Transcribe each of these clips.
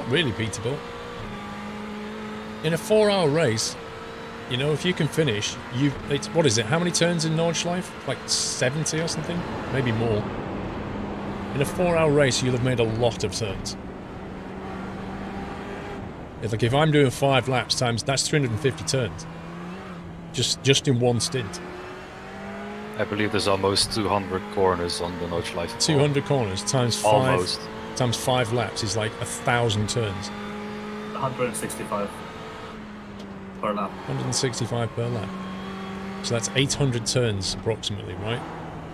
really beatable. In a 4-hour race, you know, if you can finish, what is it? How many turns in Nordschleife? Like 70 or something? Maybe more. In a 4-hour race, you'll have made a lot of turns. Like if I'm doing 5 laps times, that's 350 turns. Just in one stint. I believe there's almost 200 corners on the Nordschleife. 200 corners times 5. Almost. Times 5 laps is like 1,000 turns. 165 per lap. 165 per lap. So that's 800 turns approximately, right?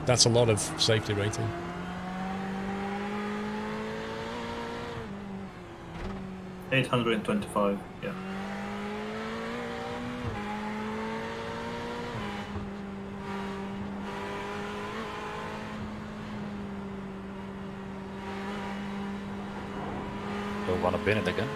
That's a lot of safety rating. $825, yeah. Don't want to bin it again.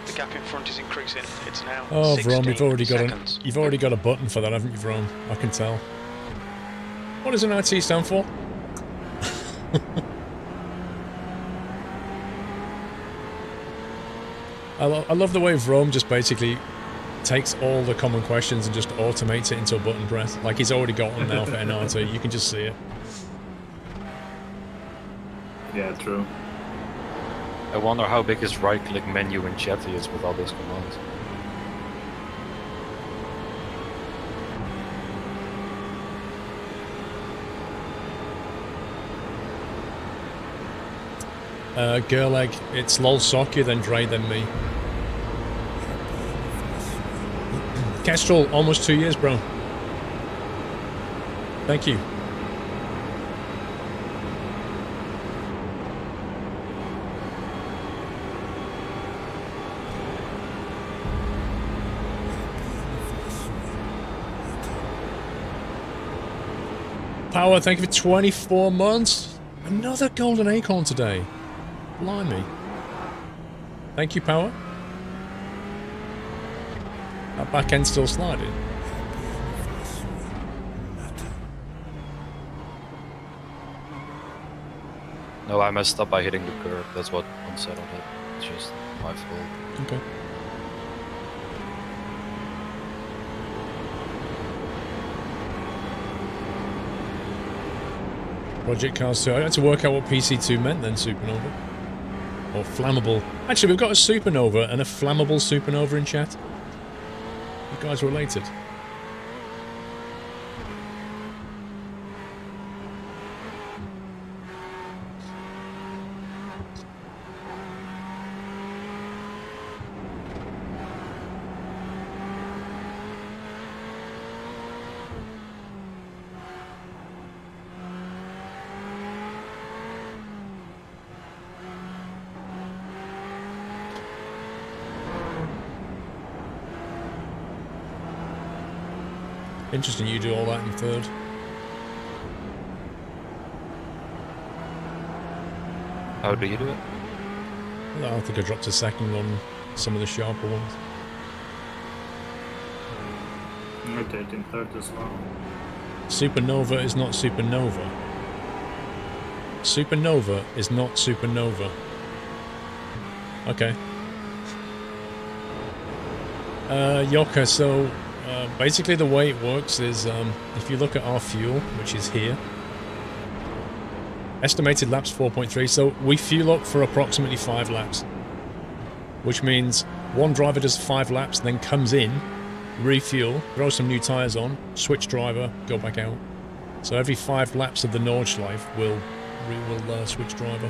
The gap in front is increasing. It's now. Oh, Vrom, you've already got a button for that, haven't you, Vrom? I can tell. What does an IT stand for? I love the way Vrom just basically takes all the common questions and just automates it into a button press. Like he's already got one now for NRT. You can just see it. Yeah, true. I wonder how big his right-click menu in chat is with all those commands. Gerleg, it's lol Socky, then Dre, then me. Kestrel, almost 2 years, bro. Thank you. Power, thank you for 24 months. Another golden acorn today. Blimey. Thank you, Power. That back end's still sliding. No, I messed up by hitting the curb. That's what unsettled it. It's just my fault. Okay. Project Cars 2. I had to work out what PC2 meant then, Supernova. Or flammable. Actually, we've got a supernova and a flammable supernova in chat. You guys related? Interesting, you do all that in third. How do you do it? Well, I think I dropped a second on some of the sharper ones. I did in third as well. Supernova is not supernova. Supernova is not supernova. Okay. Yoka, so basically the way it works is if you look at our fuel, which is here, estimated laps 4.3, so we fuel up for approximately 5 laps, which means one driver does 5 laps, then comes in, refuel, throw some new tyres on, switch driver, go back out. So every 5 laps of the Nordschleife we'll switch driver.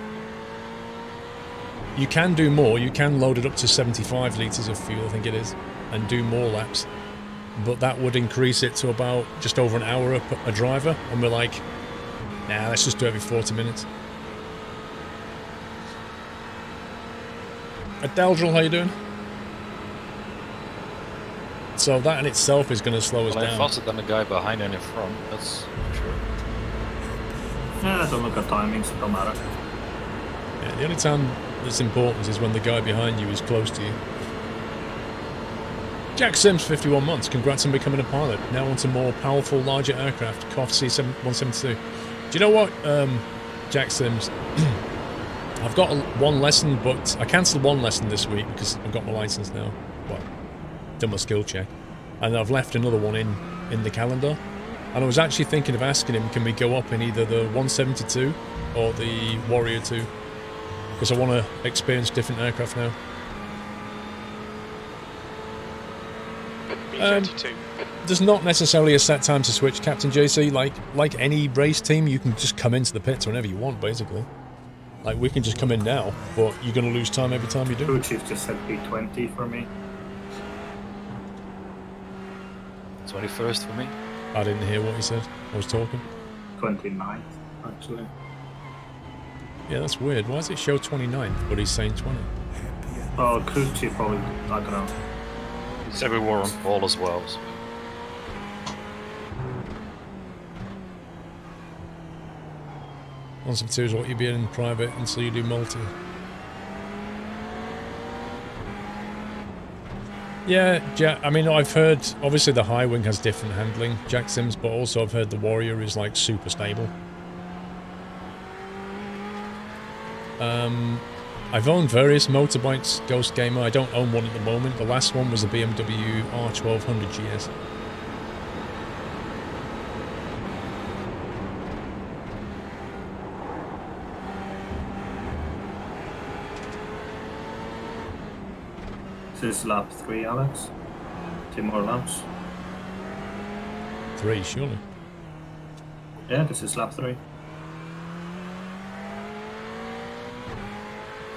You can do more, you can load it up to 75 litres of fuel, I think it is, and do more laps. But that would increase it to about just over an hour a driver, and we're like, nah, let's just do every 40 minutes. Adeldril, how you doing? So that in itself is going to slow us down. I'm faster than the guy behind and in front, that's for sure. Yeah, don't look at timings, don't matter. Yeah, the only time that's important is when the guy behind you is close to you. Jack Sims, 51 months. Congrats on becoming a pilot. Now on to more powerful, larger aircraft. Cough C-172. Do you know what, Jack Sims? I've got one lesson, but I cancelled one lesson this week because I've got my license now. Well, done my skill check. And I've left another one in the calendar. And I was actually thinking of asking him, can we go up in either the 172 or the Warrior 2? Because I want to experience different aircraft now. B-32. There's not necessarily a set time to switch, Captain JC. Like any race team, you can just come into the pits whenever you want, basically. Like, we can just come in now, but you're going to lose time every time you do. Crew chief just said B20 for me. 21st for me. I didn't hear what he said. I was talking. 29th, actually. Yeah, that's weird. Why does it show 29th, but he's saying 20? Oh, crew chief probably, I don't know. He said we were on ball as well. So. One sub 2 is what you be in private until you do multi. Yeah, I mean, I've heard, obviously the high wing has different handling, Jack Sims, but also I've heard the Warrior is like super stable. I've owned various motorbikes, Ghost Gamer. I don't own one at the moment. The last one was a BMW R1200 GS. This is lap 3, Alex. 2 more laps. 3, surely. Yeah, this is lap 3.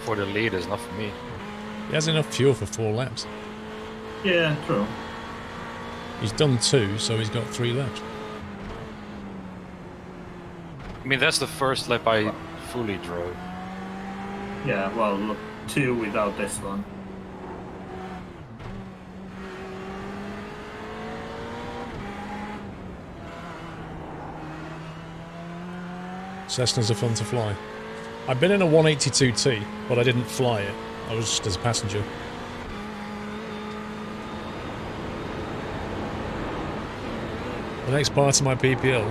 For the lead is not for me. He has enough fuel for 4 laps. Yeah, true. He's done 2, so he's got 3 left. I mean, that's the first lap I fully drove. Yeah, well, look, 2 without this one. Cessnas are fun to fly. I've been in a 182T, but I didn't fly it. I was just as a passenger. The next part of my PPL.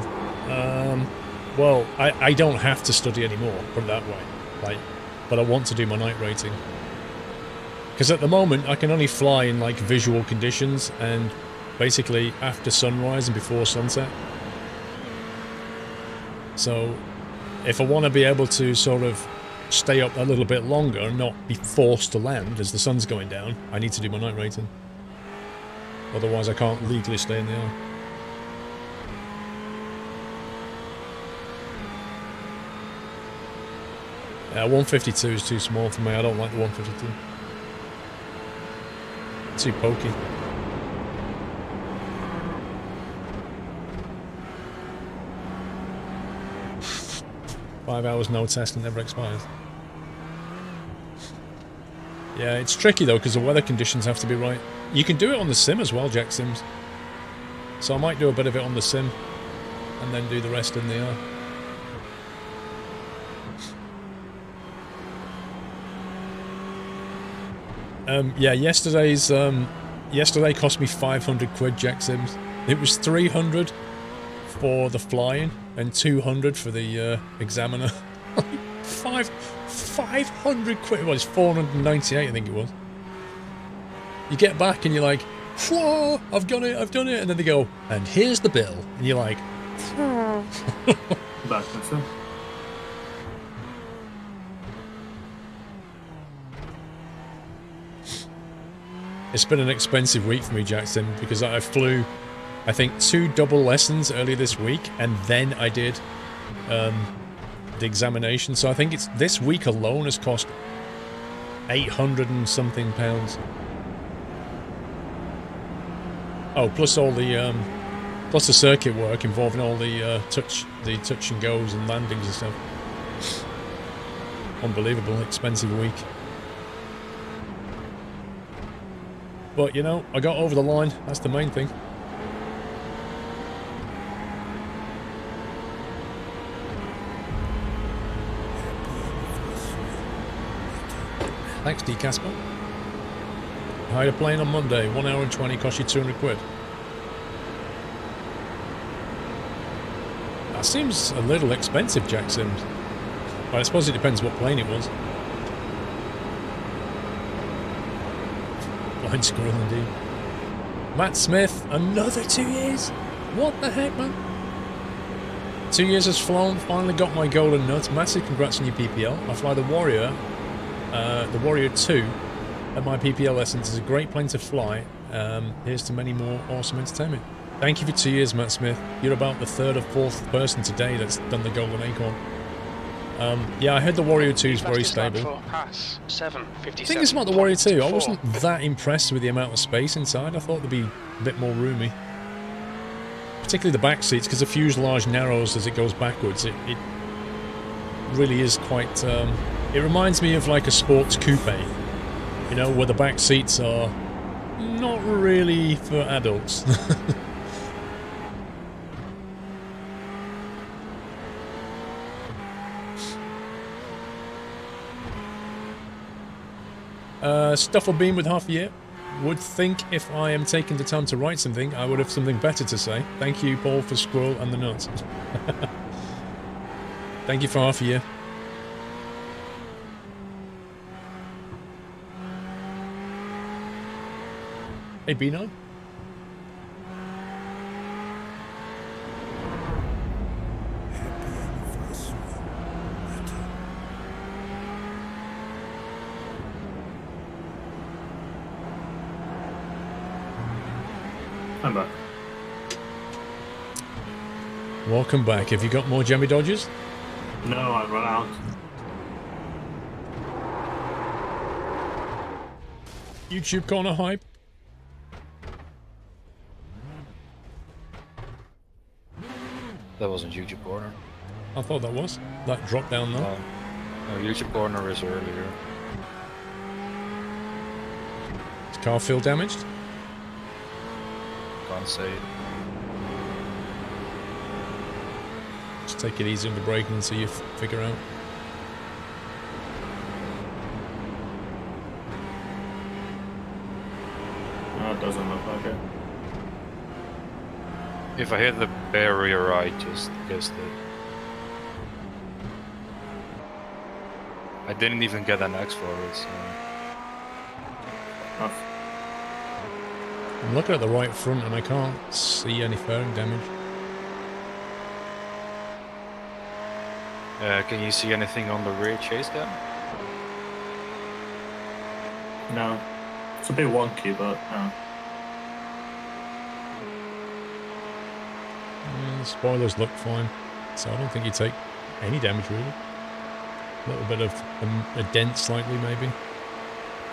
Well, I don't have to study anymore, put it that way. But I want to do my night rating. Because at the moment, I can only fly in like visual conditions and basically after sunrise and before sunset. So if I want to be able to sort of stay up a little bit longer and not be forced to land as the sun's going down, I need to do my night rating. Otherwise I can't legally stay in the air. Yeah, 152 is too small for me. I don't like the 152. Too pokey. Five hours no test and never expires. Yeah, it's tricky though because the weather conditions have to be right. You can do it on the sim as well, Jack Sims. So I might do a bit of it on the sim and then do the rest in the air. Yeah, yesterday cost me 500 quid, Jack Sims. It was 300 for the flying and 200 for the examiner. 500 quid. Well, it's 498, I think it was. You get back and you're like, whoa, I've done it, and then they go, and here's the bill, and you're like, Back myself. It's been an expensive week for me, Jackson, because I flew, I think, 2 double lessons earlier this week, and then I did the examination. So I think it's this week alone has cost 800 and something pounds. Oh, plus all the plus the circuit work involving all the touch and goes and landings and stuff. Unbelievable, expensive week. But, you know, I got over the line. That's the main thing. Thanks, D. Casper. Hired a plane on Monday. 1 hour and 20 cost you 200 quid. That seems a little expensive, Jack Sims. But I suppose it depends what plane it was. Blind squirrel indeed. Matt Smith, another 2 years? What the heck, man? 2 years has flown, finally got my golden nut. Massive congrats on your PPL. I fly the Warrior 2 at my PPL lessons. It's a great plane to fly. Here's to many more awesome entertainment. Thank you for 2 years, Matt Smith. You're about the 3rd or 4th person today that's done the golden acorn. Yeah, I heard the Warrior 2 is very stable. The thing is about the Warrior 2, I wasn't that impressed with the amount of space inside. I thought there'd be a bit more roomy. Particularly the back seats, because the fuselage narrows as it goes backwards. It really is quite... it reminds me of like a sports coupe, you know, where the back seats are not really for adults. Stuff will beam with half a year. Would think if I am taking the time to write something, I would have something better to say. Thank you, Paul, for Squirrel and the nuts. Thank you for half a year. Hey, B9. I'm back. Welcome back. Have you got more Jemmy Dodgers? No, I've run out. YouTube corner hype. That wasn't YouTube corner. I thought that was. That dropped down though. No, YouTube corner is earlier. Is car feel damaged? Can't say. Just take it easy on the braking until you figure out. No, it doesn't look like it. If I hit the barrier, I just guessed it. I didn't even get an X for it, so... Oh. I'm looking at the right front and I can't see any fairing damage. Can you see anything on the rear chase cam? No. It's a bit wonky, but no. The spoilers look fine, so I don't think you take any damage really. A little bit of a dent slightly maybe.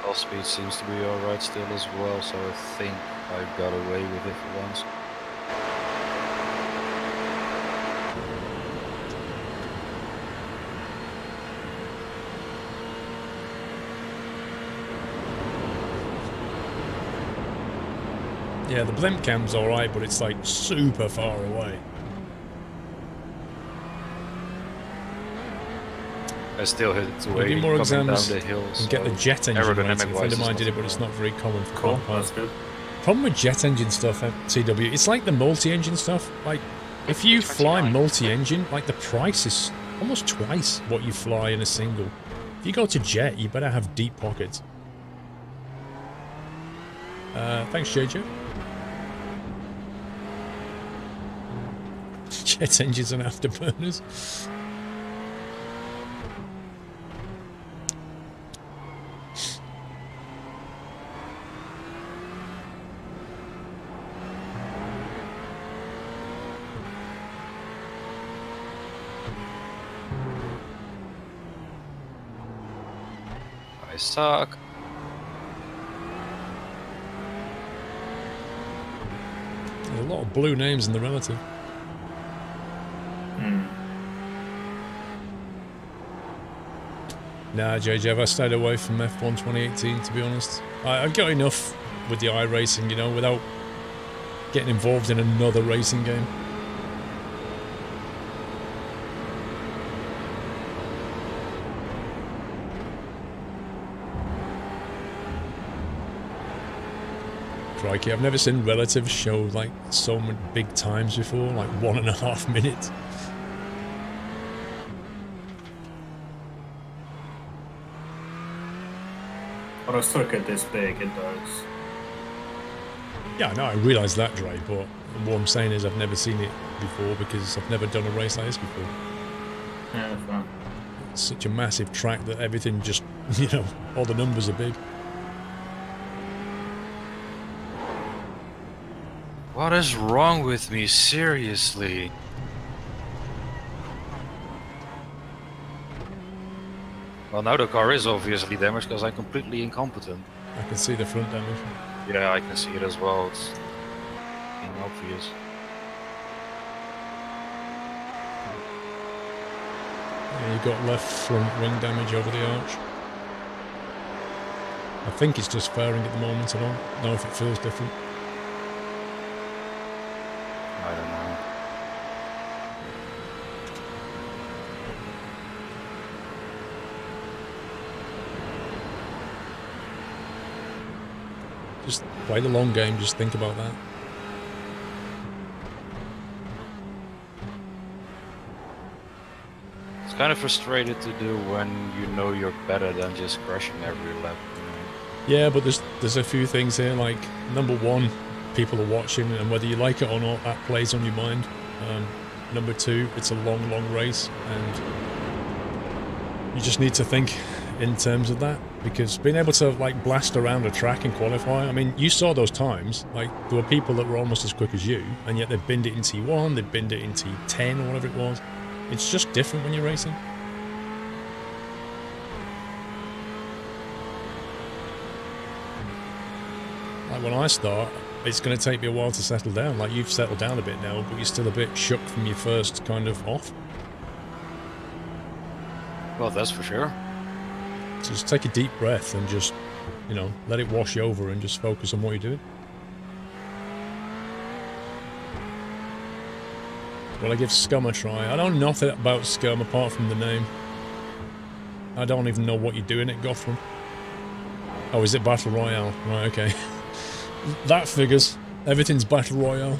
All speed seems to be alright still as well, so I think I got away with it for once. Yeah, the blimp cam's alright, but it's like super far away. I still hit it away. Do more coming exams down the hill, and so get the jet engine rating. A friend of mine did it, but not it's not very common for Cool, car that's parts. good. Problem with jet engine stuff at TW, it's like the multi-engine stuff. Like, if you fly 29. multi-engine, like the price is almost twice what you fly in a single. If you go to jet, you better have deep pockets. Thanks, JJ. Jet engines and afterburners. I suck. There's a lot of blue names in the relative. Nah, JJ, I stayed away from F1 2018, to be honest. I've got enough with the iRacing, you know, without getting involved in another racing game. crikey, I've never seen relatives show like so many big times before, like 1.5 minutes. For a circuit this big, it does. Yeah, no, I realise that, Dre, but what I'm saying is I've never seen it before because I've never done a race like this before. Yeah, fair. It's such a massive track that everything just, you know, all the numbers are big. What is wrong with me, seriously? Well, now the car is obviously damaged because I'm completely incompetent. I can see the front damage. Yeah, I can see it as well. It's obvious. Yeah, you've got left front wing damage over the arch. I think it's just fairing at the moment. I don't know if it feels different. I don't know. Just play the long game, just think about that. It's kind of frustrated to do when you know you're better than just crashing every lap. You know? Yeah, but there's a few things here, like, number one, people are watching, and whether you like it or not, that plays on your mind. Number two, it's a long, long race, and you just need to think in terms of that, because being able to, like, blast around a track and qualify, I mean, you saw those times, like, there were people that were almost as quick as you, and yet they've binned it in T1, they've binned it in T10 or whatever it was. It's just different when you're racing. Like, when I start, it's going to take me a while to settle down. Like, you've settled down a bit now, but you're still a bit shook from your first kind of off. Well, that's for sure. So just take a deep breath and just, you know, let it wash you over and just focus on what you're doing. Well, I give Scum a try. I don't know nothing about Scum apart from the name. I don't even know what you're doing at Gotham. Oh, is it Battle Royale? Right, okay. That figures. Everything's Battle Royale.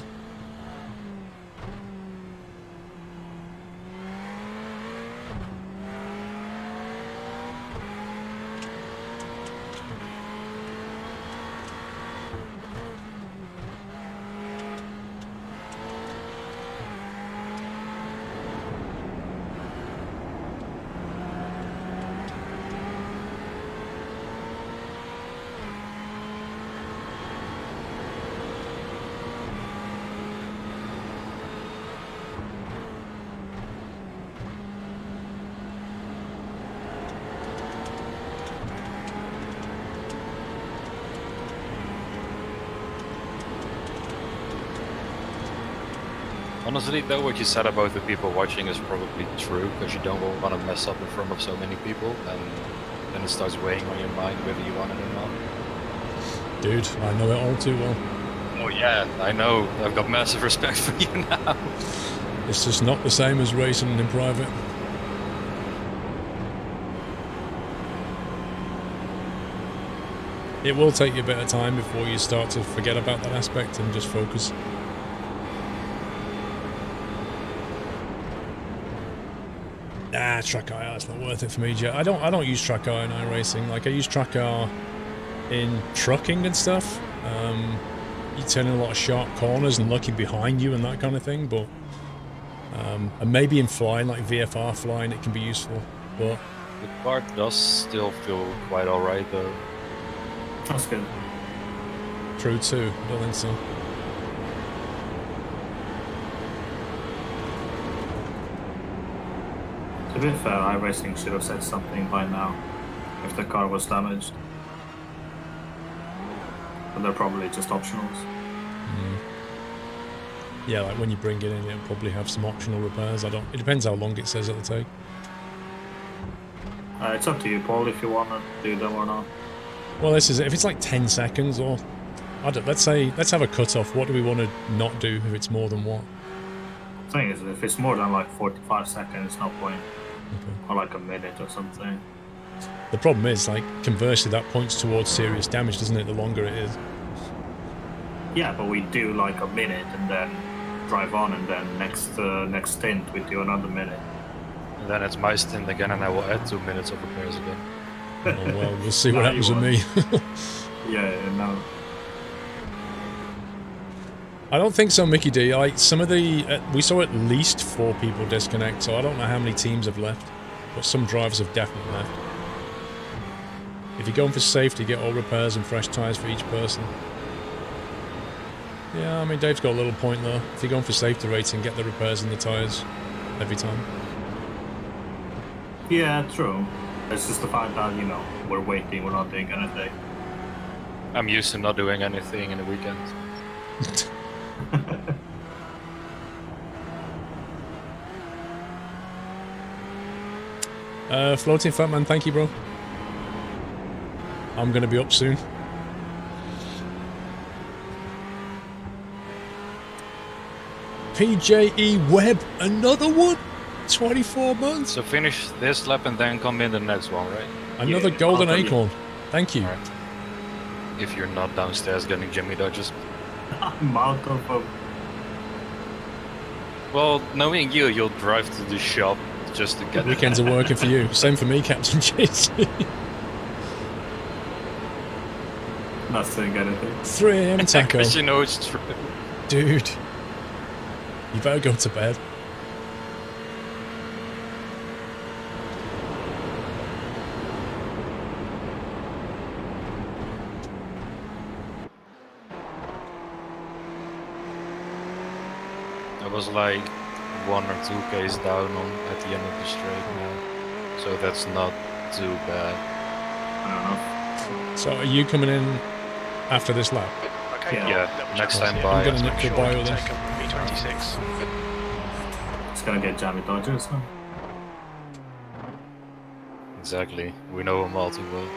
Honestly, though, what you said about the people watching is probably true, because you don't want to mess up in front of so many people, and then it starts weighing on your mind whether you want it or not. Dude, I know it all too well. Oh yeah, I know. I've got massive respect for you now. It's just not the same as racing in private. It will take you a bit of time before you start to forget about that aspect and just focus. Nah, track IR, it's not worth it for me, Jet. I don't use track IR in iRacing. Like, I use track IR in trucking and stuff. You turn in a lot of sharp corners and looking behind you and that kind of thing, but and maybe in flying, like VFR flying, it can be useful. But the car does still feel quite alright though. That's good. True too, I don't think so. To be fair, iRacing should have said something by now if the car was damaged. But they're probably just optionals. Mm. Yeah, like when you bring it in, it'll probably have some optional repairs. It depends how long it says it'll take. It's up to you, Paul, if you want to do them or not. Well, this is it. If it's like 10 seconds or... let's have a cut-off. What do we want to not do if it's more than what? The thing is, if it's more than like 45 seconds, no point. Okay. Or like a minute or something. The problem is, like, conversely, that points towards serious damage, doesn't it, the longer it is? Yeah, but we do like a minute and then drive on, and then next stint we do another minute. And then it's my stint again, and I will add 2 minutes of repairs again. Oh, well, we'll see what No, happens you with me. Yeah, no. I don't think so, Mickey D. Some of the we saw at least 4 people disconnect, so I don't know how many teams have left, but some drivers have definitely left. If you're going for safety, get all repairs and fresh tyres for each person. Yeah, I mean, Dave's got a little point though. If you're going for safety rating, get the repairs and the tyres every time. Yeah, true. It's just the fact that, you know, we're waiting, we're not doing anything. I'm used to not doing anything in the weekend. Floating Fat Man, thank you, bro. I'm going to be up soon. PJE Webb, another one? 24 months? So finish this lap and then come in the next one, right? Another Yeah, golden I'll tell you. acorn. Thank you. Alright. If you're not downstairs getting Jimmy Dodges. I'm out of Well, knowing you, you'll drive to the shop just to get Weekends are working for you. Same for me, Captain JC. not saying anything. 3 AM taco. Because you know it's true. Dude. You better go to bed. I was like 1 or 2 Ks down on at the end of the straight now. So that's not too bad. I don't know. So are you coming in after this lap? Okay, Yeah, double next check. time Yeah, by. I'm gonna make nick sure your bio you then. take a V26. It's gonna get jammy dodgers, huh? Exactly. We know him all too well.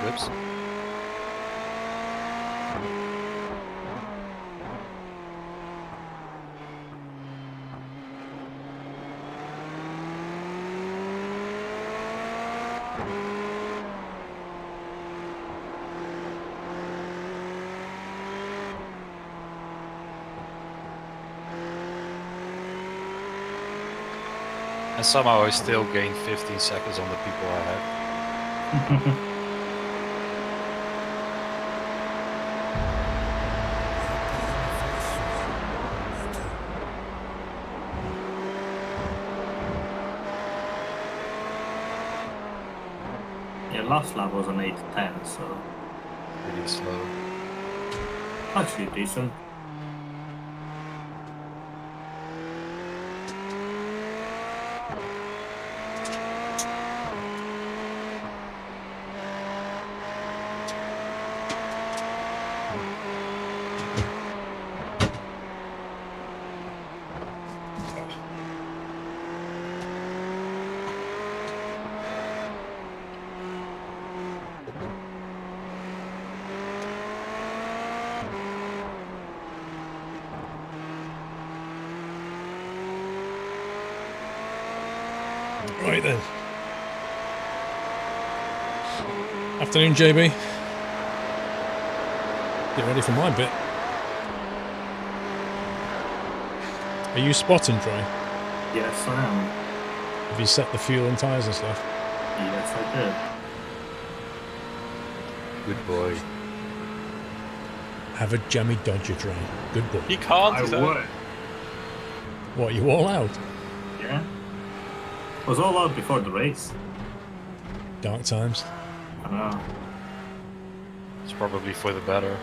Whoops. And somehow I still gained 15 seconds on the people I had. Yeah, last lap was an 8-10, so Pretty slow. actually decent. Right then. Afternoon, JB. Get ready for my bit. Are you spotting, Troy? Yes, I am. Have you set the fuel and tyres and stuff? Yes, I did. Good boy. Have a jammy Dodger, Troy. Good boy. He can't. I would. What, you all out? Yeah. Was all out before the race. Dark times. I know. It's probably for the better.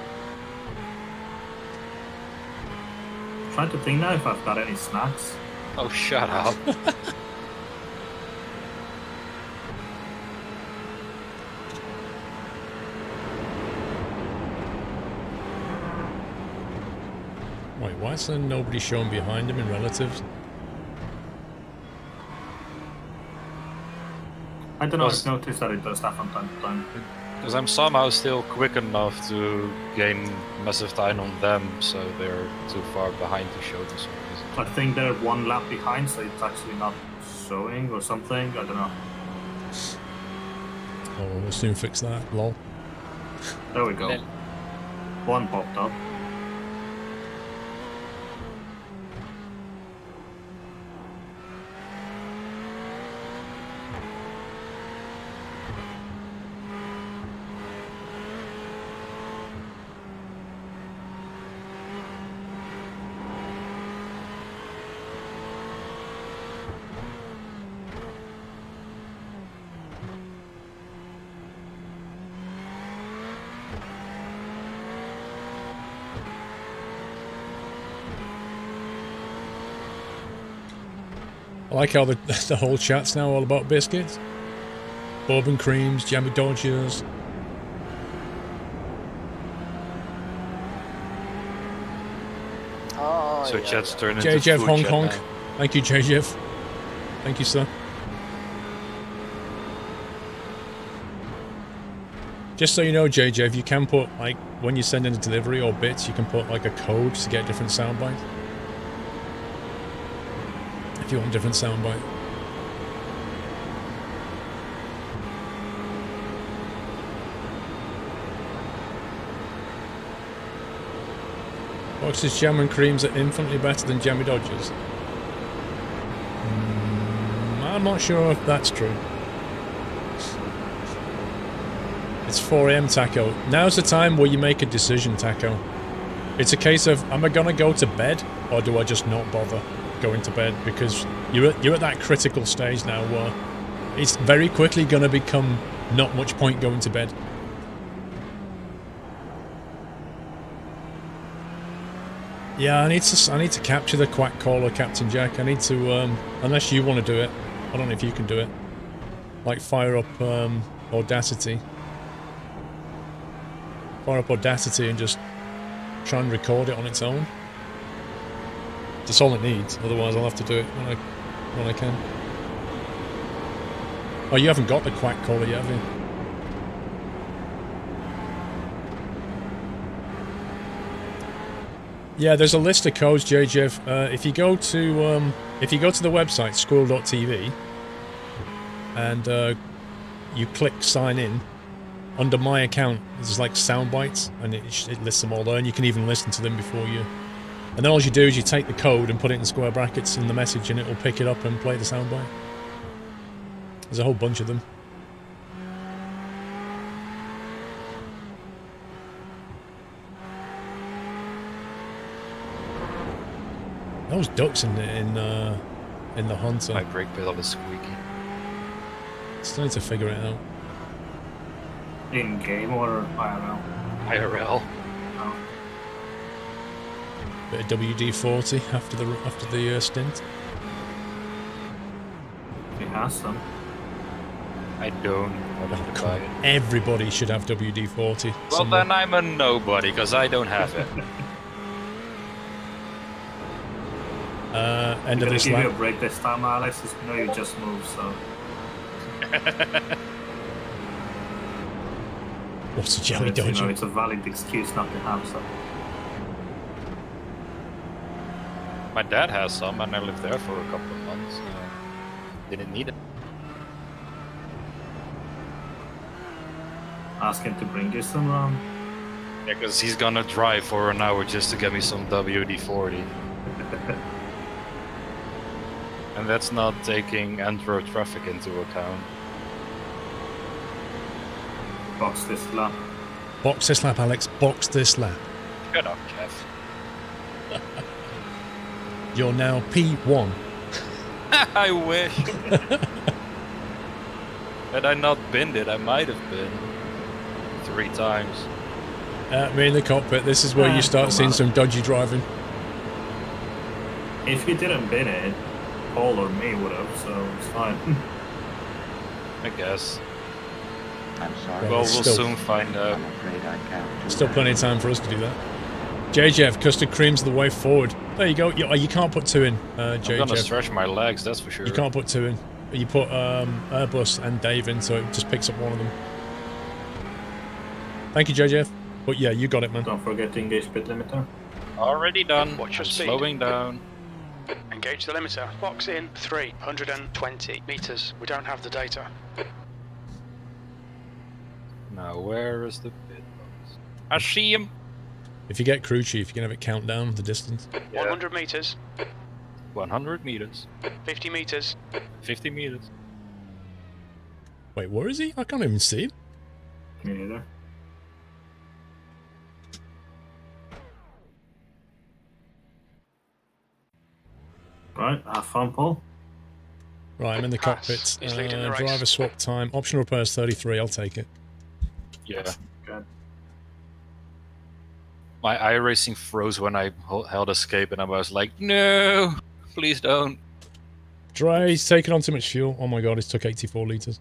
Trying to think now if I've got any snacks. Oh, shut up. Wait, why is there nobody shown behind him in relatives? I don't know, Was- I've noticed that it does that from time to time. Because I'm somehow still quick enough to gain massive time on them, so they're too far behind to show this one. I think they're 1 lap behind, so it's actually not showing or something. I don't know. Oh, we'll soon fix that. Lol. There we go. 1 popped up. I like how the whole chat's now all about biscuits. Bourbon creams, jammy dodgers. Oh, So chat's turned into JJF food Hong chat Kong. now. Thank you, JJF. Thank you, sir. Just so you know, JJF, you can put, like, when you send in a delivery or bits, you can put, like, a code to get different soundbites. If you want a different soundbite. Box's jam and creams are infinitely better than jammy dodgers. I'm not sure if that's true. It's 4 AM, Taco. Now's the time where you make a decision, Taco. It's a case of, am I gonna go to bed, or do I just not bother going to bed? Because you're at that critical stage now where it's very quickly gonna become not much point going to bed. Yeah, I need to capture the quack caller, Captain Jack. I need to, unless you want to do it. I don't know if you can do it. Like fire up Audacity. Fire up Audacity and just try and record it on its own. That's all it needs. Otherwise, I'll have to do it when I can. Oh, you haven't got the quack caller yet, have you? Yeah, there's a list of codes, JJF. If you go to the website squirrel.tv and you click sign in, under my account there's like sound bites, and it lists them all there, and you can even listen to them before you. And then all you do is you take the code and put it in square brackets in the message, and it will pick it up and play the sound bite. There's a whole bunch of them. Those ducks in the Hunter. My brake pedal is squeaky. Still need to figure it out. In game or IRL? IRL. No. Bit of WD-40 after the stint. He has some. I don't want to buy it. Everybody should have WD-40. Well, somewhere. then I'm a nobody, because I don't have it. End of I'm gonna this give you a lap. break this time, Alex. I know you just moved, so. What's a jelly But, you know, dodger? it's a valid excuse not to have some. My dad has some, and I lived there for a couple of months. Didn't need it. Ask him to bring you some. Yeah, because he's gonna drive for an hour just to get me some WD-40. And that's not taking Antwerp traffic into account. Box this lap. Box this lap, Alex. Box this lap. Shut up, Jeff. You're now P1. I wish. Had I not binned it, I might have been 3 times. Me in the cockpit. This is where you start seeing some dodgy driving. If you didn't bin it, Paul or me would have, so it's fine. I guess. I'm sorry. Well, we'll still- soon find out. I'm afraid I can't do Still that. plenty of time for us to do that. JJF, custard cream's the way forward. There you go. You can't put 2 in, I'm gonna JJF. stretch my legs, that's for sure. You can't put 2 in. You put Airbus and Dave in, so it just picks up one of them. Thank you, JJF. But yeah, you got it, man. Don't forget to engage speed limiter. Already done. Watch your I'm speed. slowing down. Engage the limiter. Box in 320 meters. We don't have the data. Now, where is the pit box? I see him. If you get crew chief, you can have it count down the distance. Yeah. 100 meters. 100 meters. 50 meters. 50 meters. Wait, where is he? I can't even see him. Me neither. Right, have fun, Paul. Right, I'm in the Pass. cockpit. He's leading the race. Driver swap time. Optional repairs 33. I'll take it. Yeah. Good. My iRacing froze when I held escape, and I was like, no, please don't. Dre's taking on too much fuel. Oh my god, it took 84 litres.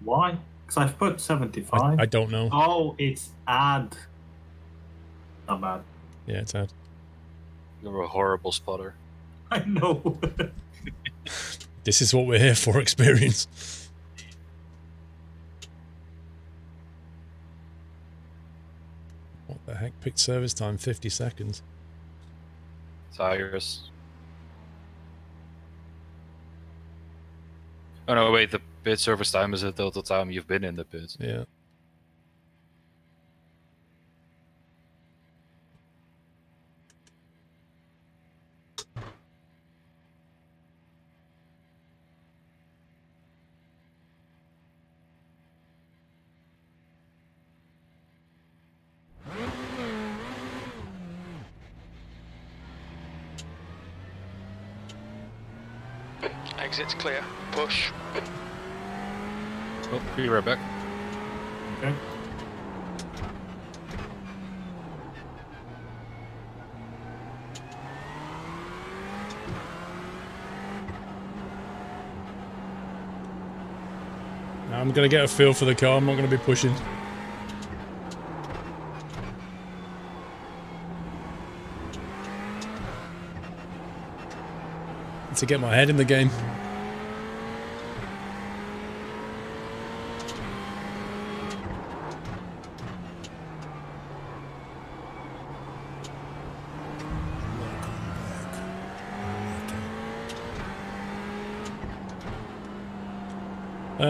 Why? Because I've put 75. I don't know. Oh, it's add. Not bad. Yeah, it's out. You're a horrible spotter. I know. This is what we're here for, experience. What the heck? Picked service time 50 seconds. Tires. Oh no, wait, the pit service time is the total time you've been in the pit. Yeah. Exit's clear. Push. Oh, be right back. Okay. I'm going to get a feel for the car. I'm not going to be pushing. To get my head in the game.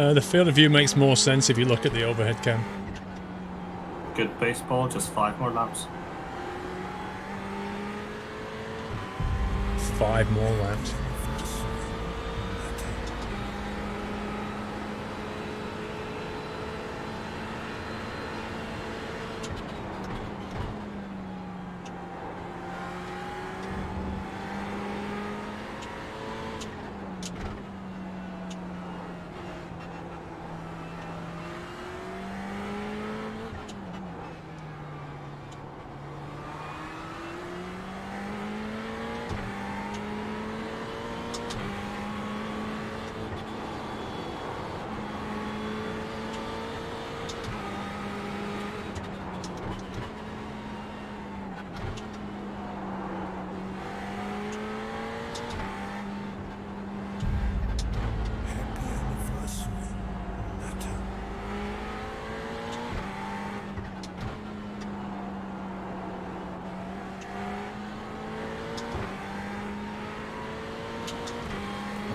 The field of view makes more sense if you look at the overhead cam. Good baseball, just 5 more laps. 5 more laps.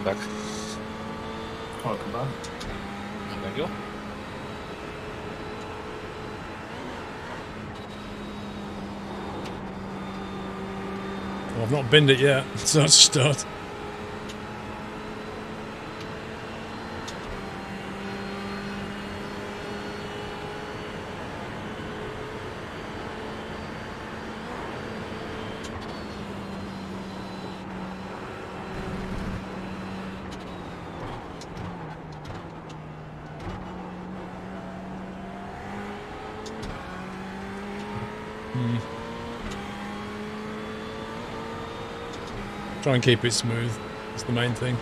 Back. Welcome back. Thank you. Well, I've not binned it yet, so that's a start. Try and keep it smooth. That's the main thing.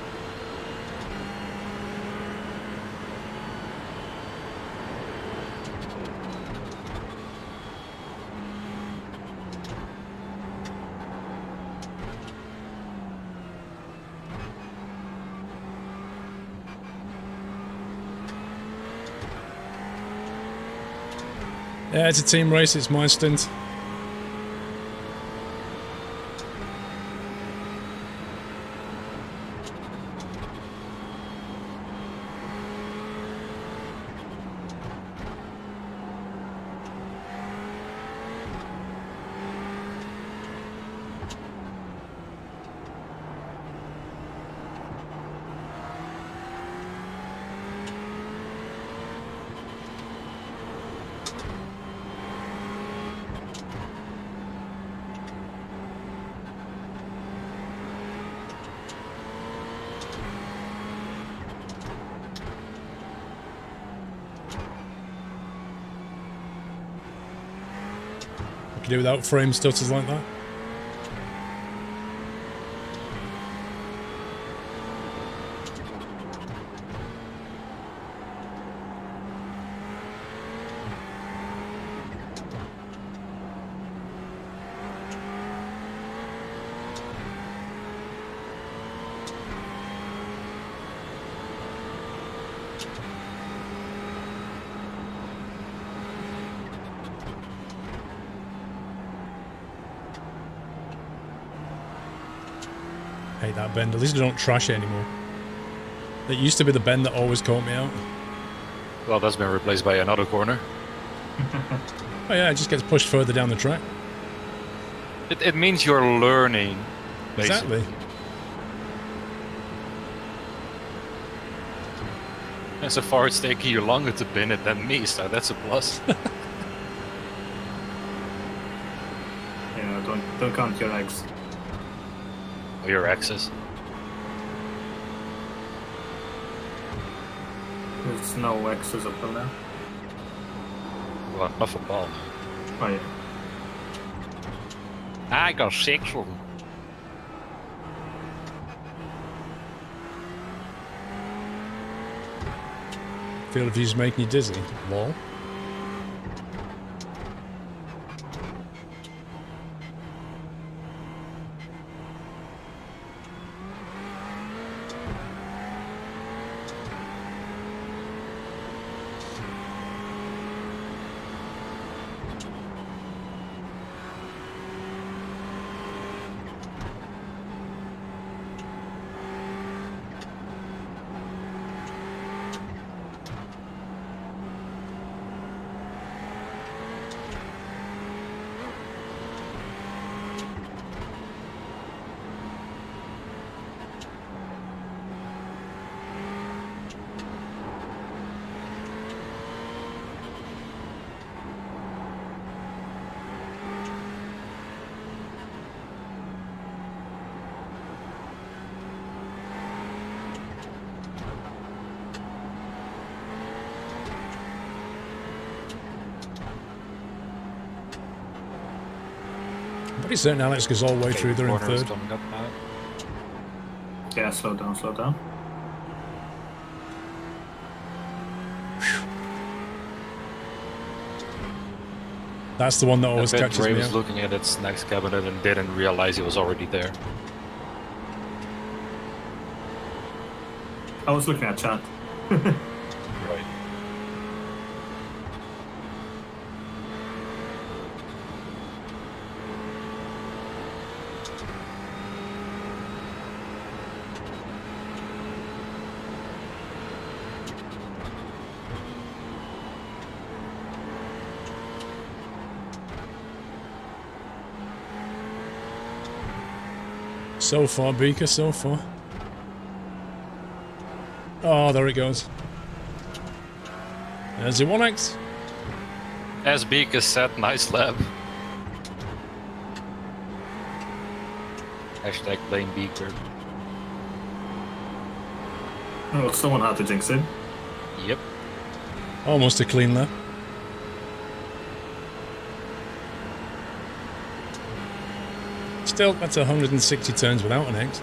Yeah, it's a team race. It's my stint. You can do without frame stutters like that. Hate that bend. At least I don't trash it anymore. It used to be the bend that always caught me out. Well, that's been replaced by another corner. Oh yeah, it just gets pushed further down the track. It means you're learning, basically. Exactly. And so far it's taking you longer to pin it than me, so that's a plus. Yeah, don't count your eggs. Or your X's. There's no X's up on there. Well, not for Paul. Oh yeah. I got 6 of them. Field of view's making you dizzy. Lol. Pretty certain Alex goes all the way through there in third. Coming up now. Yeah, slow down, slow down. That's the one that always I bet catches Ray me was out. looking at its next cabinet and didn't realize he was already there. I was looking at chat. Right. So far, Beaker, so far. Oh, there it goes. There's your 1x. As Beaker said, nice lap. Hashtag blame Beaker. Oh, someone had to jinx it. Yep. Almost a clean lap. Still, that's 160 turns without an X.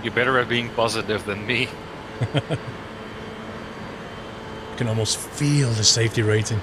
You better have been positive than me. You can almost feel the safety rating.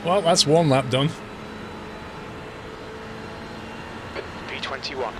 Well, that's one lap done. P21.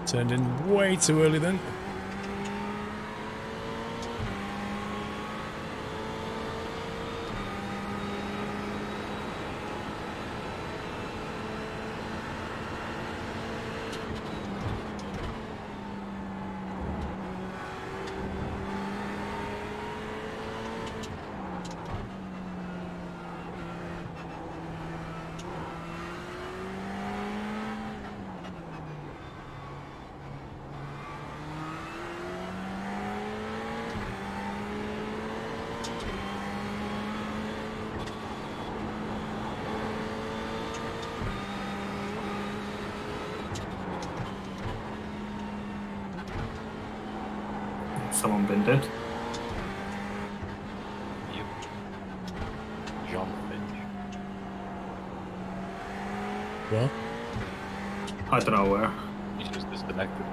Turned in way too early then. Someone been dead? Yep. John Finch. Well, I don't know where. He's just disconnected.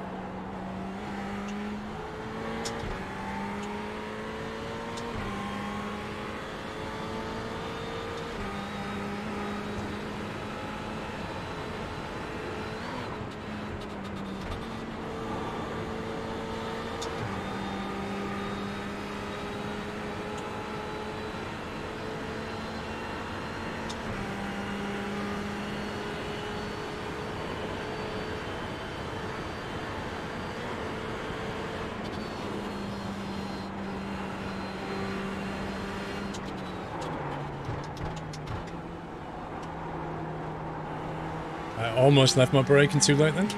I almost left my braking too late then.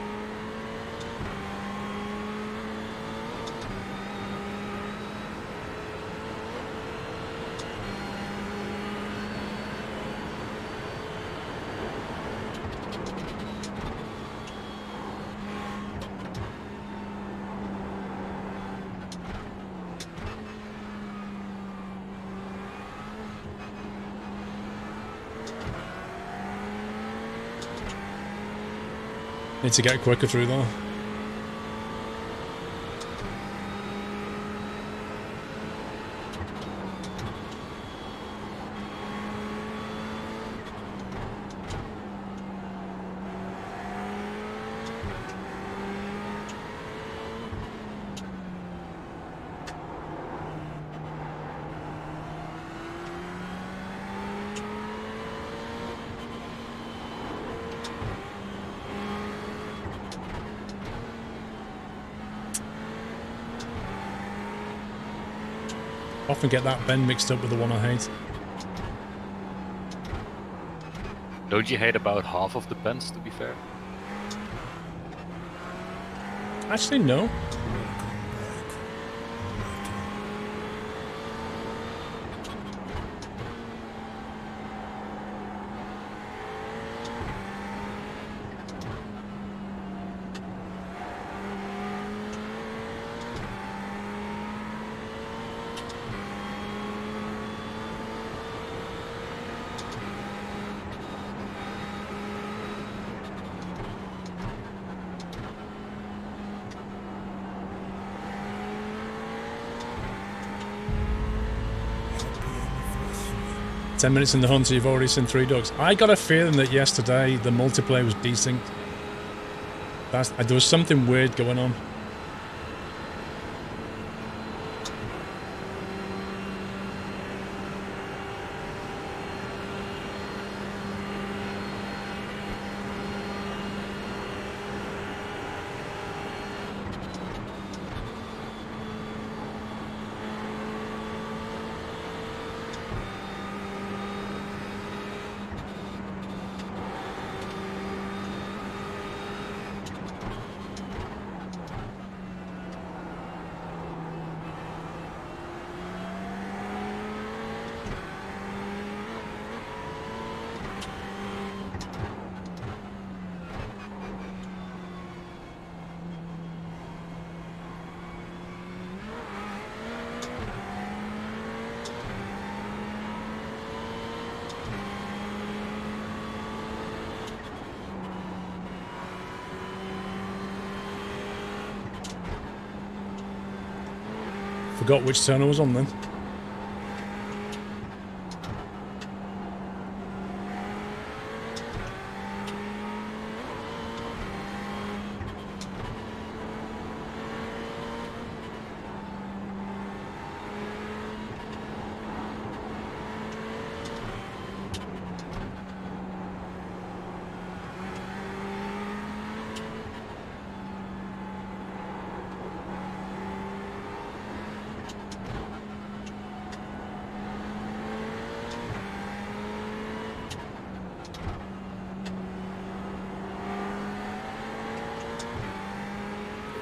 Need to get quicker through though. Often get that bend mixed up with the one I hate. Don't you hate about half of the bends, to be fair? Actually, no. "10 minutes in the hunt, so you've already seen 3 dogs." I got a feeling that yesterday the multiplayer was desynced. There was something weird going on. Forgot which turn I was on then.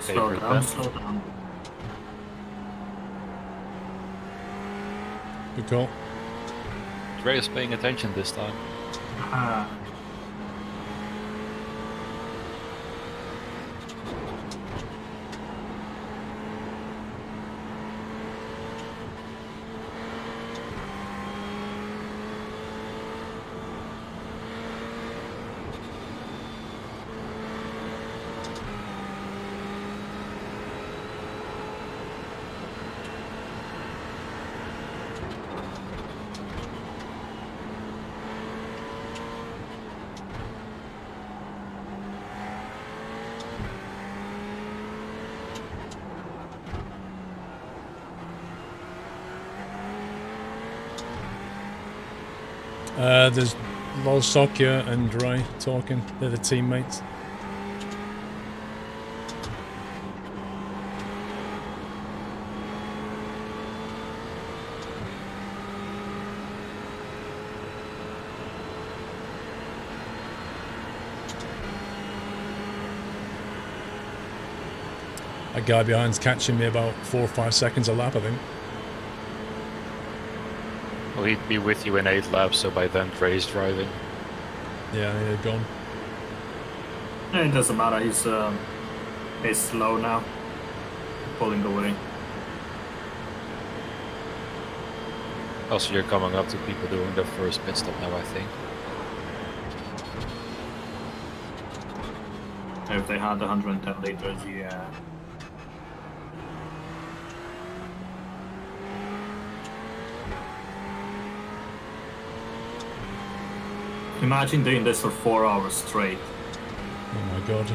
Slow down, slow down. Good call. Dre's paying attention this time. Ah, There's Lolsokya and Dre talking. They're the teammates. That guy behind's catching me about 4 or 5 seconds a lap, I think. Well, he'd be with you in 8 laps, so by then Dre's driving. Yeah, they're gone. it doesn't matter. He's slow now, pulling away. Also, you're coming up to people doing their first pit stop now, I think. If they had 110 liters, yeah. Imagine doing this for 4 hours straight. Oh my god.